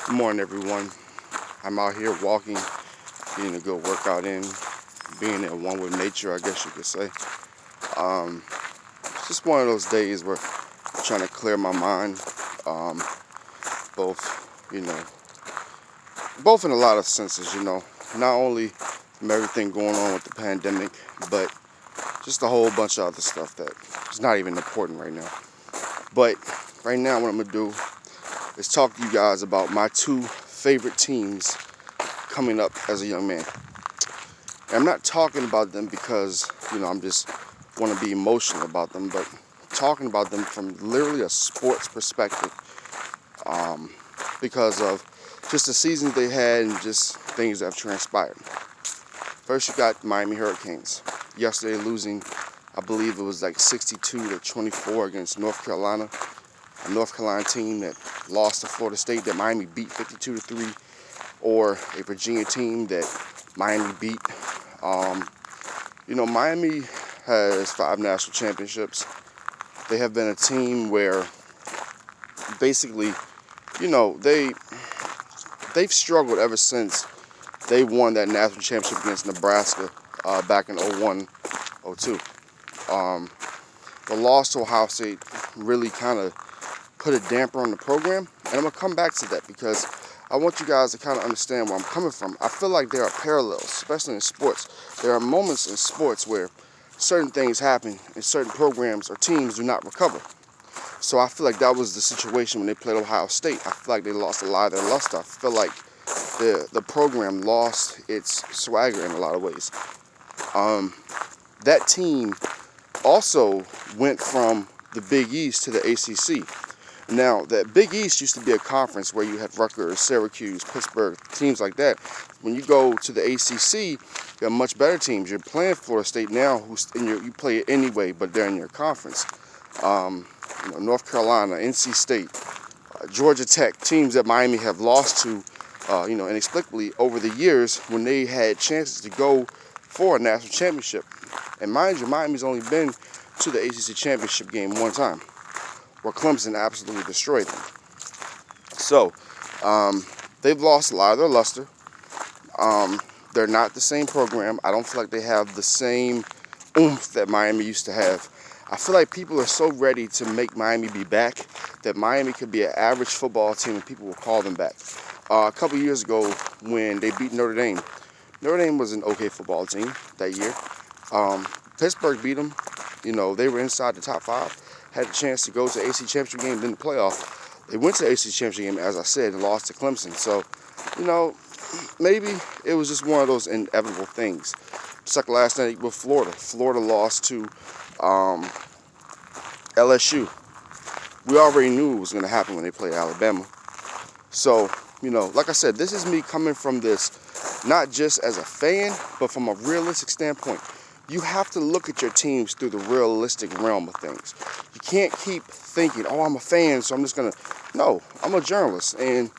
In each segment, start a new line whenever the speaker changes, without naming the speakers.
Good morning, everyone. I'm out here walking, getting a good workout in, being at one with nature, I guess you could say. It's just one of those days where I'm trying to clear my mind, both, both in a lot of senses, not only from everything going on with the pandemic, but just a whole bunch of other stuff that is not even important right now. But right now, what I'm going to do is talk to you guys about my two favorite teams coming up as a young man. And I'm not talking about them because, I'm just want to be emotional about them, but talking about them from literally a sports perspective, because of just the seasons they had and just things that have transpired. First, you got Miami Hurricanes. Yesterday losing, I believe it was like 62-24 against North Carolina. A North Carolina team that lost to Florida State that Miami beat 52-3, or a Virginia team that Miami beat. Miami has 5 national championships. They have been a team where basically, they've struggled ever since they won that national championship against Nebraska back in 01-02. The loss to Ohio State really kind of put a damper on the program, and I'm going to come back to that because I want you guys to kind of understand where I'm coming from. I feel like there are parallels, especially in sports. There are moments in sports where certain things happen and certain programs or teams do not recover. So I feel like that was the situation when they played Ohio State. I feel like they lost a lot of their luster. I feel like the program lost its swagger in a lot of ways. That team also went from the Big East to the ACC. Now, that Big East used to be a conference where you had Rutgers, Syracuse, Pittsburgh, teams like that. When you go to the ACC, you have much better teams. You're playing Florida State now, you play it anyway, but they're in your conference. North Carolina, NC State, Georgia Tech, teams that Miami have lost to, inexplicably over the years when they had chances to go for a national championship. And mind you, Miami's only been to the ACC championship game one time, where Clemson absolutely destroyed them. So, they've lost a lot of their luster. They're not the same program. I don't feel like they have the same oomph that Miami used to have. I feel like people are so ready to make Miami be back that Miami could be an average football team and people will call them back. A couple years ago when they beat Notre Dame was an okay football team that year. Pittsburgh beat them. They were inside the top 5. Had a chance to go to the AC Championship game, then the playoff. They went to the AC Championship game, as I said, and lost to Clemson. So, maybe it was just one of those inevitable things. Just like last night with Florida. Florida lost to LSU. We already knew it was going to happen when they played Alabama. So, like I said, this is me coming from this, not just as a fan, but from a realistic standpoint. You have to look at your teams through the realistic realm of things. You can't keep thinking, oh, I'm a fan, so I'm just going to... No, I'm a journalist. And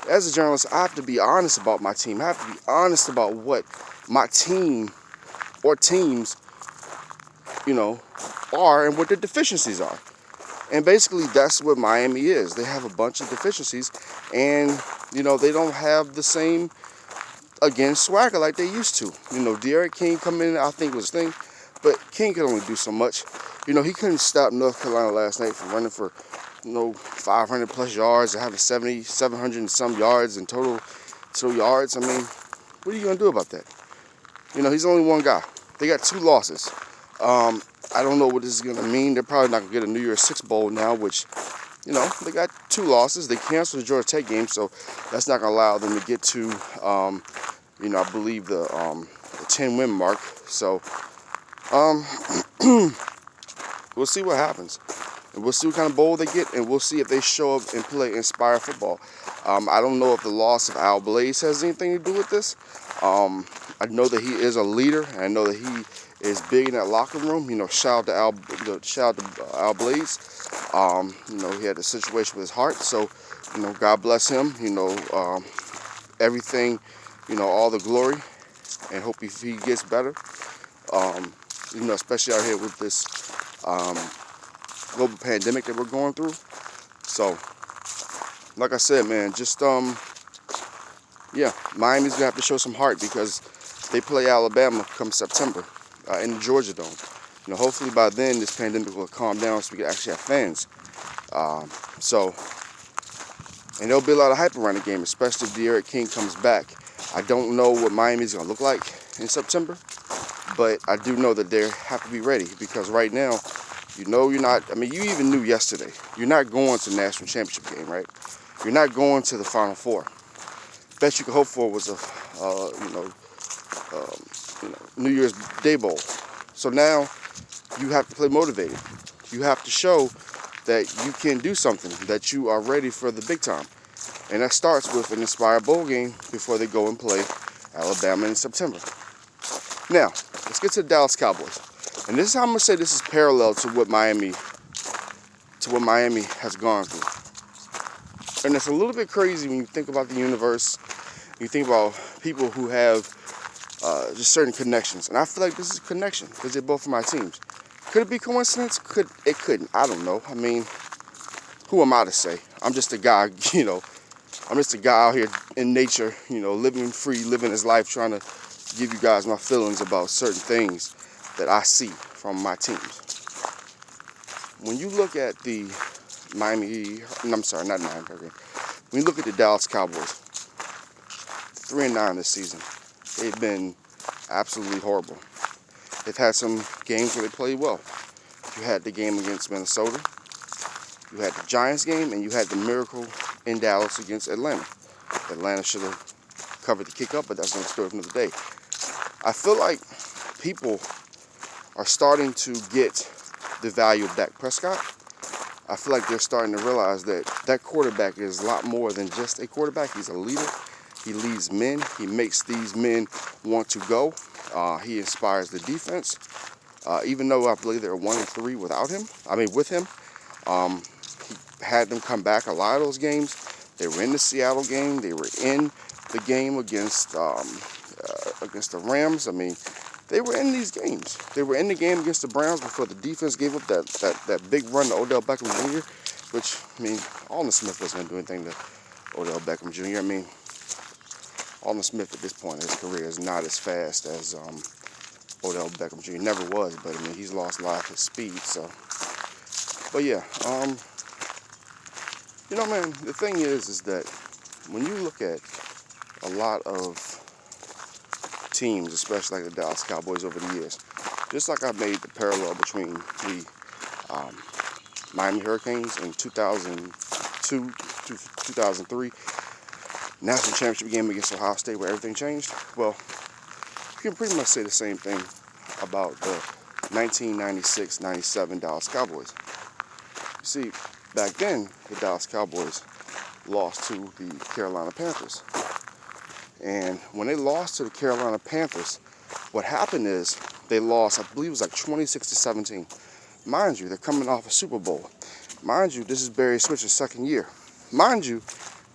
as a journalist, I have to be honest about my team. I have to be honest about what my team or teams, are and what their deficiencies are. And basically, that's what Miami is. They have a bunch of deficiencies, and, they don't have the same... again, swagger like they used to. De'Aaron King come in, I think was thing, but King could only do so much. He couldn't stop North Carolina last night from running for, 500 plus yards and having 700 and some yards in total yards. I mean, what are you going to do about that? He's only one guy. They got 2 losses. I don't know what this is going to mean. They're probably not going to get a New Year's Six bowl now, which, they got 2 losses. They canceled the Georgia Tech game, so that's not going to allow them to get to, I believe the 10-win mark. So, we'll see what happens. And we'll see what kind of bowl they get, and we'll see if they show up and play inspired football. I don't know if the loss of Al Blaze has anything to do with this. I know that he is a leader, and I know that he is big in that locker room. Shout out to Al Blaze. He had a situation with his heart, so God bless him. Everything, all the glory, and hope he gets better. Especially out here with this global pandemic that we're going through. So, like I said, man, just yeah, Miami's going to have to show some heart because they play Alabama come September in the Georgia Dome. Hopefully by then this pandemic will calm down so we can actually have fans. Um, so, and there'll be a lot of hype around the game, especially if De'Aaron King comes back. I don't know what Miami's going to look like in September, but I do know that they have to be ready because right now, you're not, you even knew yesterday, you're not going to the national championship game, right? You're not going to the Final Four. Best you could hope for was a, New Year's Day Bowl. So now you have to play motivated. You have to show that you can do something, that you are ready for the big time. And that starts with an inspired bowl game before they go and play Alabama in September. Now, let's get to the Dallas Cowboys. And this is how I'm going to say this is parallel to what Miami has gone through. And it's a little bit crazy when you think about the universe. You think about people who have just certain connections. And I feel like this is a connection because they're both from my teams. Could it be coincidence? It couldn't. I don't know. Who am I to say? I'm just a guy, I'm just a guy out here in nature, living free, living his life, trying to give you guys my feelings about certain things that I see from my teams. When you look at the when you look at the Dallas Cowboys, 3-9 this season, they've been absolutely horrible. They've had some games where they played well. You had the game against Minnesota, you had the Giants game, and you had the miracle in Dallas against Atlanta. Atlanta should have covered the kick up, but that's another story for another day. I feel like people are starting to get the value of Dak Prescott. I feel like they're starting to realize that that quarterback is a lot more than just a quarterback. He's a leader. He leads men. He makes these men want to go. He inspires the defense. Even though I believe they're 1-3 with him. He had them come back a lot of those games. They were in the Seattle game. They were in the game against the Rams. They were in these games. They were in the game against the Browns before the defense gave up that big run to Odell Beckham Jr., which, Aldon Smith wasn't going to do anything to Odell Beckham Jr. Aldon Smith at this point in his career is not as fast as Odell Beckham Jr. Never was, but he's lost a lot of his speed. So, but yeah, the thing is that when you look at a lot of teams, especially like the Dallas Cowboys over the years, just like I made the parallel between the Miami Hurricanes in 2002 to 2003 national championship game against Ohio State where everything changed. Well, you can pretty much say the same thing about the 1996-97 Dallas Cowboys. You see, back then, the Dallas Cowboys lost to the Carolina Panthers. And when they lost to the Carolina Panthers, what happened is they lost, I believe it was like 26-17. Mind you, they're coming off a Super Bowl. Mind you, this is Barry Switch's second year. Mind you,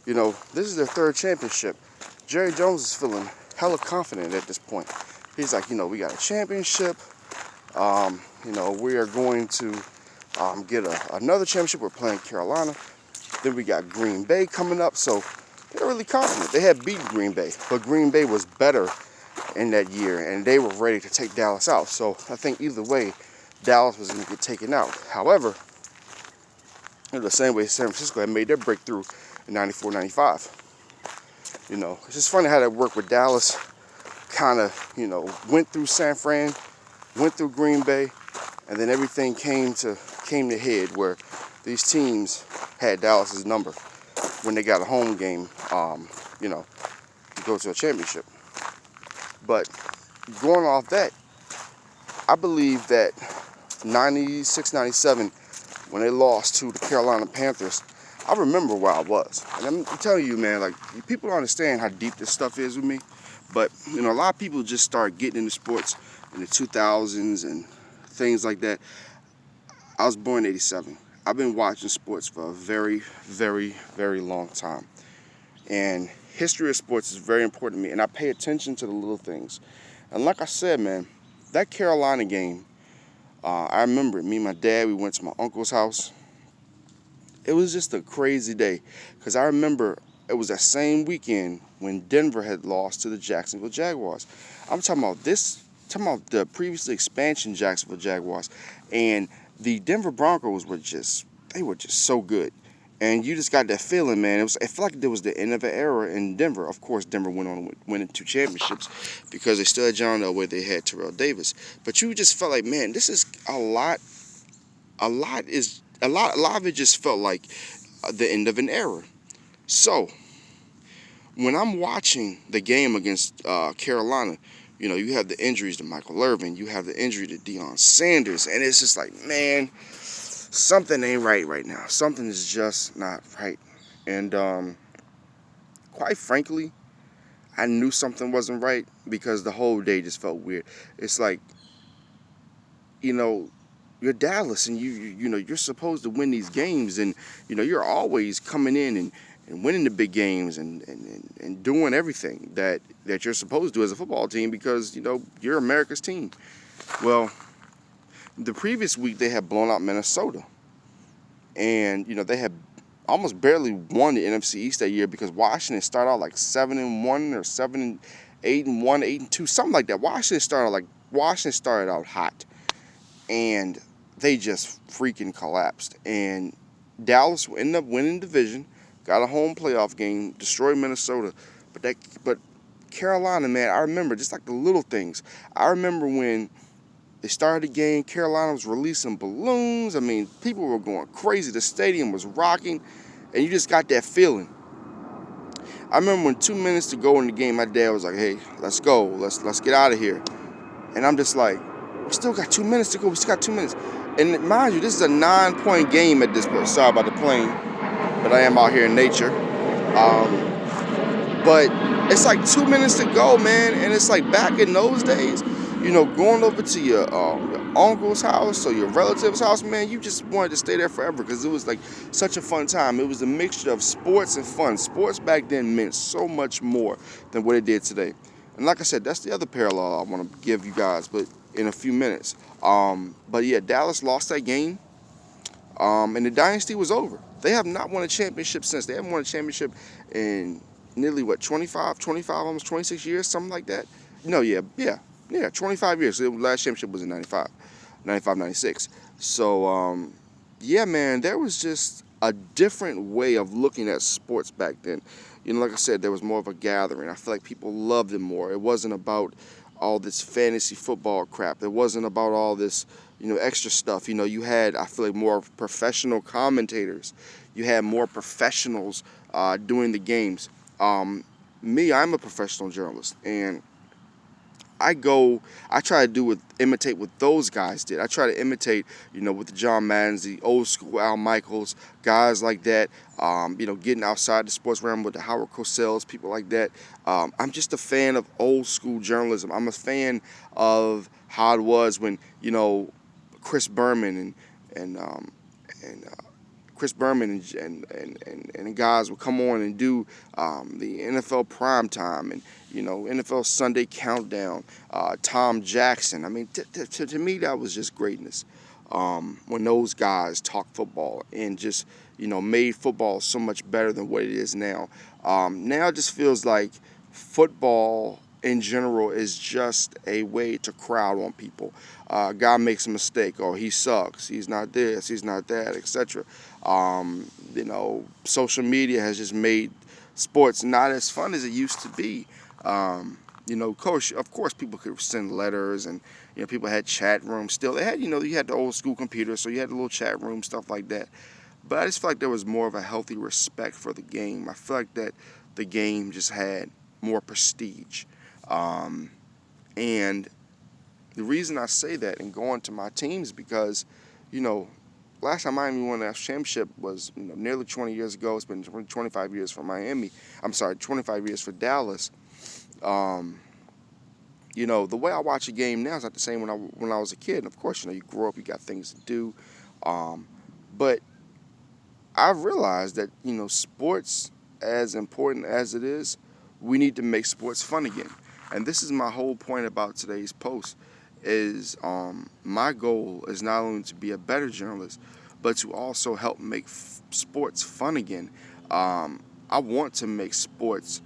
this is their third championship. Jerry Jones is feeling hella confident at this point. He's like, we got a championship. We are going to get another championship. We're playing Carolina. Then we got Green Bay coming up. So they're really confident. They had beat Green Bay, but Green Bay was better in that year, and they were ready to take Dallas out. So I think either way, Dallas was going to get taken out. However, the same way San Francisco had made their breakthrough in 94-95. It's just funny how that worked with Dallas. Kind of, went through San Fran, went through Green Bay, and then everything came to head where these teams had Dallas's number when they got a home game, to go to a championship. But going off that, I believe that 96-97, when they lost to the Carolina Panthers, I remember where I was. And I'm telling you, man, like, people don't understand how deep this stuff is with me. But, a lot of people just start getting into sports in the 2000s and things like that. I was born in 87. I've been watching sports for a very, very, very long time. And history of sports is very important to me. And I pay attention to the little things. And like I said, man, that Carolina game, I remember it. Me and my dad, we went to my uncle's house. It was just a crazy day. Because I remember it was that same weekend when Denver had lost to the Jacksonville Jaguars. I'm talking about the previously expansion Jacksonville Jaguars, and the Denver Broncos were just so good. And you just got that feeling, man. It felt like there was the end of an era in Denver. Of course, Denver went on to win 2 championships because they still had John Elway, they had Terrell Davis. But you just felt like, man, this is a lot of it just felt like the end of an era. So when I'm watching the game against Carolina, you have the injuries to Michael Irvin, you have the injury to Deion Sanders, and it's just like, man, something ain't right now. Something is just not right. And quite frankly, I knew something wasn't right because the whole day just felt weird. It's like, you're Dallas, and you're supposed to win these games, and you're always coming in and winning the big games and doing everything that you're supposed to as a football team because you're America's team. Well, the previous week they had blown out Minnesota, and they had almost barely won the NFC East that year because Washington started out like 7-1 or 7-8-1, 8-2, something like that. Washington started out hot, and they just freaking collapsed. And Dallas ended up winning the division, got a home playoff game, destroyed Minnesota. But Carolina, man, I remember just like the little things. I remember when they started the game, Carolina was releasing balloons. I mean, people were going crazy. The stadium was rocking, and you just got that feeling. I remember when 2 minutes to go in the game, my dad was like, "Hey, let's go. Let's get out of here." And I'm just like, we still got 2 minutes to go. We still got 2 minutes. And mind you, this is a 9-point game at this point. Sorry about the plane, but I am out here in nature. But it's like 2 minutes to go, man. And it's like back in those days, going over to your uncle's house or your relative's house, man, you just wanted to stay there forever because it was like such a fun time. It was a mixture of sports and fun. Sports back then meant so much more than what it did today. And like I said, that's the other parallel I want to give you guys, but in a few minutes. But yeah, Dallas lost that game, and the dynasty was over. They have not won a championship since. They haven't won a championship in nearly, 25, almost 26 years, something like that. No, yeah, 25 years. So the last championship was in 95, 96. So, yeah, man, there was just a different way of looking at sports back then. Like I said, there was more of a gathering. I feel like people loved it more. It wasn't about all this fantasy football crap. It wasn't about all this, extra stuff. You had, I feel like, more professional commentators. You had more professionals doing the games. Me, I'm a professional journalist, and I try to imitate what those guys did. I try to imitate, with the John Maddens, the old school Al Michaels, guys like that, getting outside the sports realm with the Howard Cosell's, people like that. I'm just a fan of old school journalism. I'm a fan of how it was when, Chris Berman and Chris Berman and guys would come on and do the NFL primetime and NFL Sunday Countdown. Tom Jackson. I mean, to me that was just greatness. When those guys talked football and just made football so much better than what it is now. Now it just feels like football in general is just a way to crowd on people. A guy makes a mistake, or he sucks, he's not this, he's not that, etc. Social media has just made sports not as fun as it used to be. Of course, people could send letters, and people had chat rooms. Still, they had you had the old school computer, so you had the little chat room, stuff like that. But I just feel like there was more of a healthy respect for the game. I feel like that the game just had more prestige. And the reason I say that and go on to my teams because, last time Miami won a national championship was nearly 20 years ago. It's been 25 years for Miami. 25 years for Dallas. The way I watch a game now is not the same when I was a kid. And of course, you grow up, you got things to do. But I've realized that, sports, as important as it is, we need to make sports fun again. And this is my whole point about today's post is my goal is not only to be a better journalist, but to also help make sports fun again. I want to make sports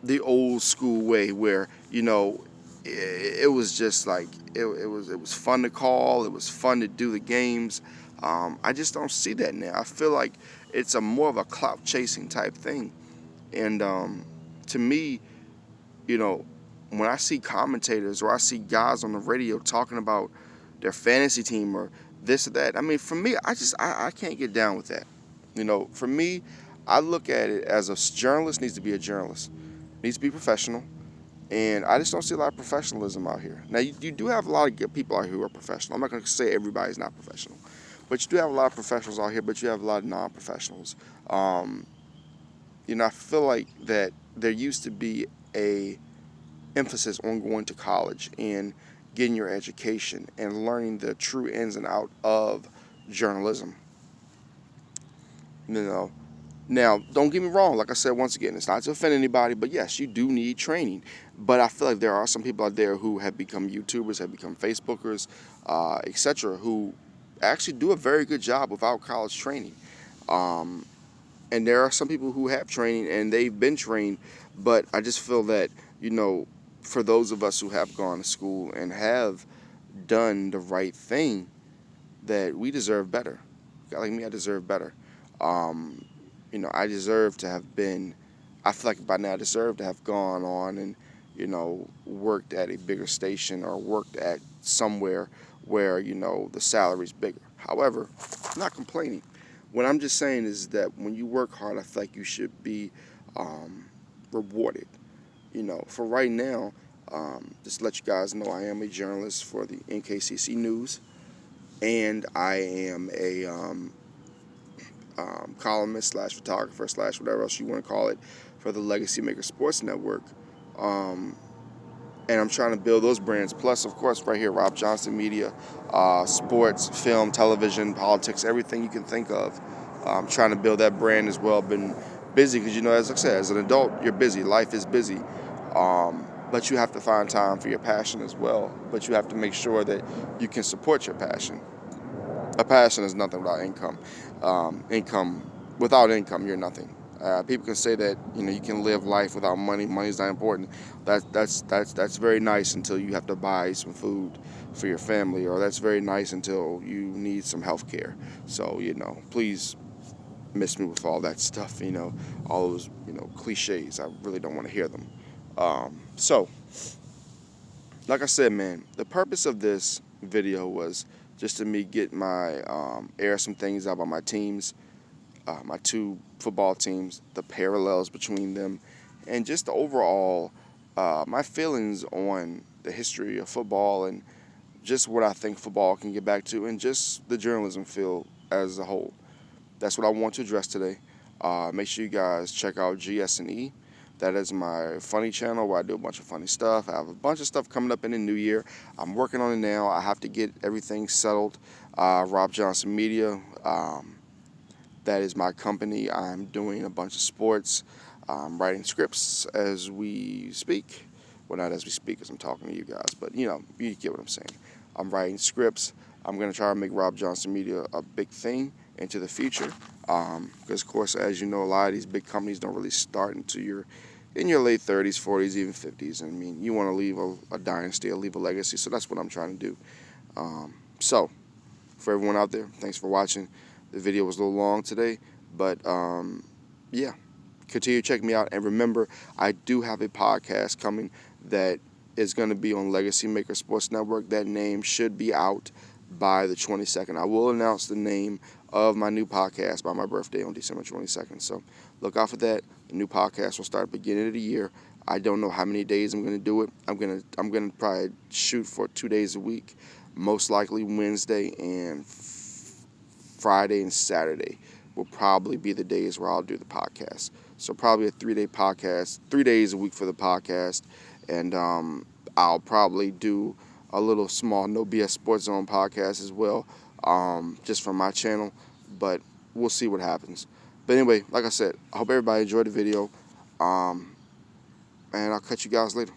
the old school way where, it was just like it was fun to call, it was fun to do the games. I just don't see that now. I feel like it's a more of a clout chasing type thing. And to me, you know, when I see commentators or I see guys on the radio talking about their fantasy team or this or that, I mean, for me, I can't get down with that. For me, I look at it as a journalist needs to be a journalist, needs to be professional, and I just don't see a lot of professionalism out here. Now, you do have a lot of good people out here who are professional. I'm not going to say everybody's not professional, but you do have a lot of professionals out here, but you have a lot of non-professionals. I feel like that there used to be a emphasis on going to college and getting your education and learning the true ins and out of journalism. Now, don't get me wrong. Like I said, once again, it's not to offend anybody, but yes, you do need training. But I feel like there are some people out there who have become YouTubers, have become Facebookers, etc., who actually do a very good job without college training. And there are some people who have training and they've been trained, but I just feel that, for those of us who have gone to school and have done the right thing, that we deserve better. A guy like me, I deserve better. I deserve to have been, I feel like by now I deserve to have gone on and, worked at a bigger station or worked at somewhere where, the salary's bigger. However, I'm not complaining. What I'm just saying is that when you work hard, I feel like you should be rewarded. For right now, just to let you guys know, I am a journalist for the NKCC News, and I am a columnist / photographer / whatever else you want to call it for the Legacy Maker Sports Network. And I'm trying to build those brands. Plus, of course, right here, Rob Johnson Media, sports, film, television, politics, everything you can think of. I'm trying to build that brand as well. Been busy because, as I said, as an adult, you're busy. Life is busy. But you have to find time for your passion as well. But you have to make sure that you can support your passion. A passion is nothing without income. Without income, you're nothing. People can say that you can live life without money. Money's not important. That's very nice until you have to buy some food for your family, or that's very nice until you need some health care. So please miss me with all that stuff. All those cliches. I really don't want to hear them. So, like I said, man, the purpose of this video was just to me get my air some things out about my teams. My two football teams, the parallels between them, and just the overall, my feelings on the history of football and just what I think football can get back to, and just the journalism field as a whole. That's what I want to address today. Make sure you guys check out GS&E. That is my funny channel where I do a bunch of funny stuff. I have a bunch of stuff coming up in the new year. I'm working on it now. I have to get everything settled. Rob Johnson Media. That is my company. I'm doing a bunch of sports. I'm writing scripts as we speak. Well, not as we speak, because I'm talking to you guys, but you get what I'm saying. I'm writing scripts. I'm going to try to make Rob Johnson Media a big thing into the future. Because, of course, as you know, a lot of these big companies don't really start until you're in your late 30s, 40s, even 50s. I mean, you want to leave a dynasty or leave a legacy, so that's what I'm trying to do. So, for everyone out there, thanks for watching. The video was a little long today, but yeah, continue to check me out. And remember, I do have a podcast coming that is going to be on Legacy Maker Sports Network. That name should be out by the 22nd. I will announce the name of my new podcast by my birthday on December 22nd. So look out for that. The new podcast will start at the beginning of the year. I don't know how many days I'm going to do it. I'm going to probably shoot for 2 days a week, most likely Wednesday and Friday and Saturday will probably be the days where I'll do the podcast. So probably a 3-day podcast, 3 days a week for the podcast, and I'll probably do a little small No BS Sports Zone podcast as well, just from my channel, but we'll see what happens. But anyway, like I said, I hope everybody enjoyed the video, and I'll catch you guys later.